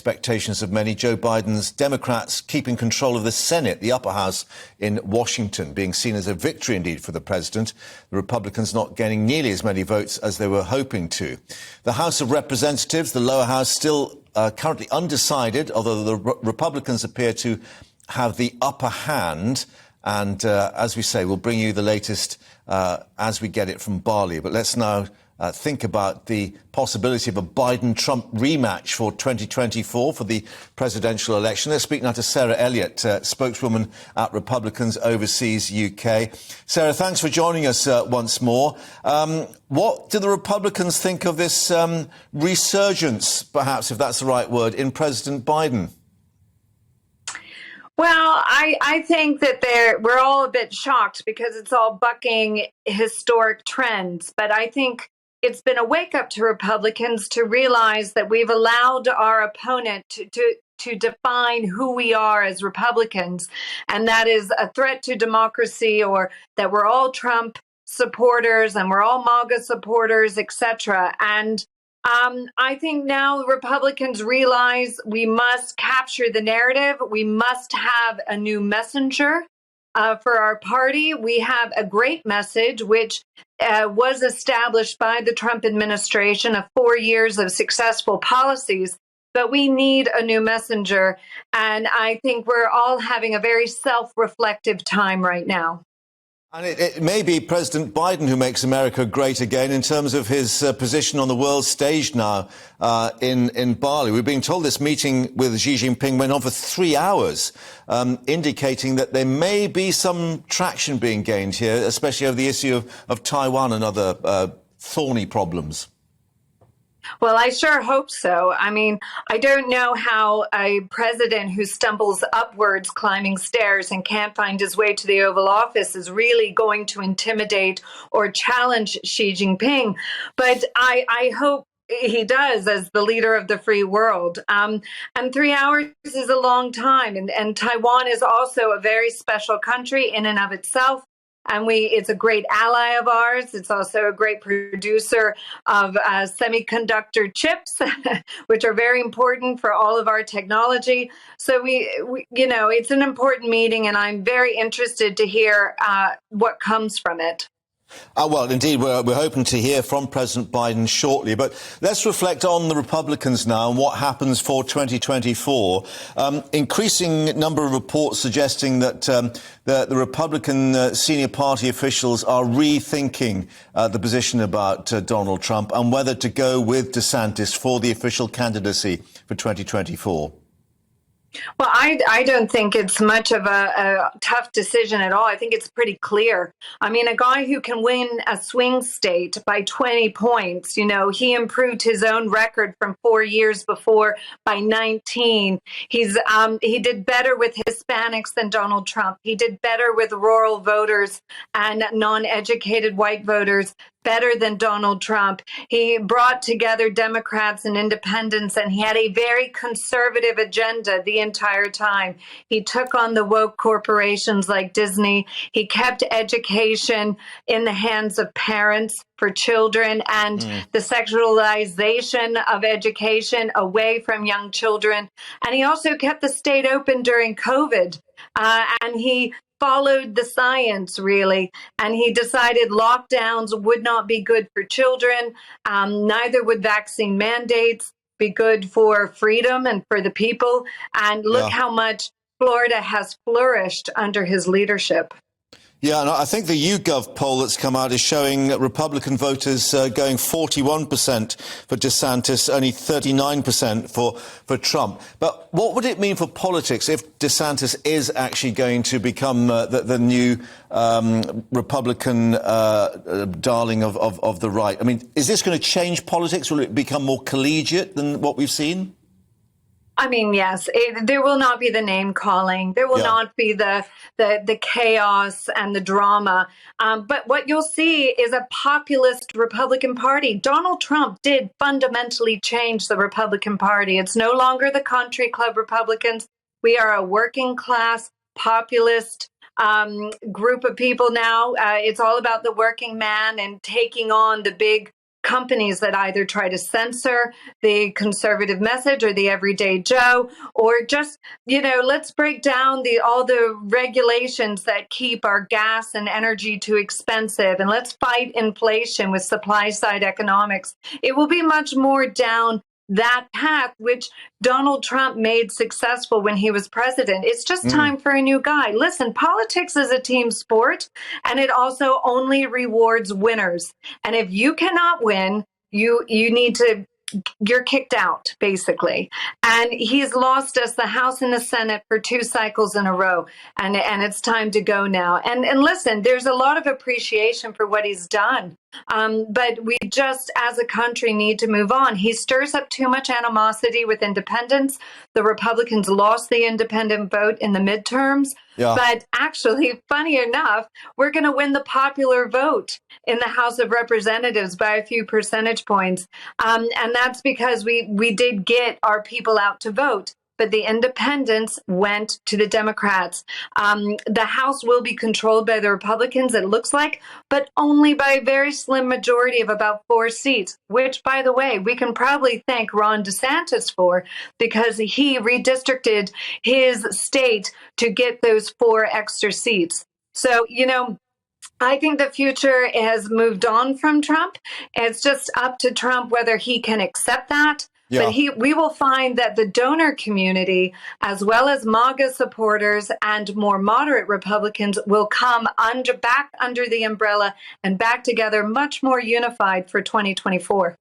expectations of many. Joe Biden's Democrats keeping control of the Senate, the upper house in Washington, being seen as a victory indeed for the president. The Republicans not gaining nearly as many votes as they were hoping to. The House of Representatives, the lower house, still currently undecided, although the Republicans appear to have the upper hand. And as we say, we'll bring you the latest as we get it from Bali. But let's now think about the possibility of a Biden-Trump rematch for 2024 for the presidential election. Let's speak now to Sarah Elliott, spokeswoman at Republicans Overseas UK. Sarah, thanks for joining us once more. What do the Republicans think of this resurgence, perhaps, if that's the right word, in President Biden? Well, I think that we're all a bit shocked because it's all bucking historic trends. But I think it's been a wake up to Republicans to realize that we've allowed our opponent to define who we are as Republicans. And that is a threat to democracy, or that we're all Trump supporters and we're all MAGA supporters, etc. And I think now Republicans realize we must capture the narrative. We must have a new messenger for our party. We have a great message, which was established by the Trump administration of 4 years of successful policies. But we need a new messenger. And I think we're all having a very self-reflective time right now. And it may be President Biden who makes America great again in terms of his position on the world stage now in Bali. We're being told this meeting with Xi Jinping went on for 3 hours, indicating that there may be some traction being gained here, especially over the issue of Taiwan and other thorny problems. Well, I sure hope so. I mean, I don't know how a president who stumbles upwards climbing stairs and can't find his way to the Oval Office is really going to intimidate or challenge Xi Jinping. But I hope he does as the leader of the free world. And 3 hours is a long time. And Taiwan is also a very special country in and of itself. And it's a great ally of ours. It's also a great producer of semiconductor chips, which are very important for all of our technology. So it's an important meeting, and I'm very interested to hear what comes from it. Well, indeed, we're hoping to hear from President Biden shortly. But let's reflect on the Republicans now and what happens for 2024. Increasing number of reports suggesting that the Republican senior party officials are rethinking the position about Donald Trump and whether to go with DeSantis for the official candidacy for 2024. Well, I don't think it's much of a tough decision at all. I think it's pretty clear. I mean, a guy who can win a swing state by 20 points, he improved his own record from 4 years before by 19. He did better with Hispanics than Donald Trump. He did better with rural voters and non-educated white voters better than Donald Trump. He brought together Democrats and independents, and he had a very conservative agenda the entire time. He took on the woke corporations like Disney. He kept education in the hands of parents for children and the sexualization of education away from young children. And he also kept the state open during COVID. And he followed the science, really, and he decided lockdowns would not be good for children. Neither would vaccine mandates be good for freedom and for the people. And look how much Florida has flourished under his leadership. Yeah, and I think the YouGov poll that's come out is showing Republican voters going 41% for DeSantis, only 39% for Trump. But what would it mean for politics if DeSantis is actually going to become the new Republican darling of the right? I mean, is this going to change politics? Will it become more collegiate than what we've seen? I mean, yes, there will not be the name calling. There will not be the chaos and the drama. But what you'll see is a populist Republican Party. Donald Trump did fundamentally change the Republican Party. It's no longer the country club Republicans. We are a working class populist group of people now. It's all about the working man and taking on the big companies that either try to censor the conservative message or the everyday Joe, or just, let's break down all the regulations that keep our gas and energy too expensive, and let's fight inflation with supply side economics. It will be much more down that path, which Donald Trump made successful when he was president. It's just time for a new guy. Listen, politics is a team sport, and it also only rewards winners. And if you cannot win, you need to, you're kicked out, basically. And he's lost us the House and the Senate for 2 cycles in a row. And it's time to go now. And listen, there's a lot of appreciation for what he's done. But we just, as a country, need to move on. He stirs up too much animosity with independents. The Republicans lost the independent vote in the midterms. Yeah. But actually, funny enough, we're going to win the popular vote in the House of Representatives by a few percentage points. And that's because we did get our people out to vote. But the independents went to the Democrats. The House will be controlled by the Republicans, it looks like, but only by a very slim majority of about 4 seats, which, by the way, we can probably thank Ron DeSantis for, because he redistricted his state to get those 4 extra seats. So, I think the future has moved on from Trump. It's just up to Trump whether he can accept that. Yeah. But we will find that the donor community, as well as MAGA supporters and more moderate Republicans, will come back under the umbrella and back together much more unified for 2024.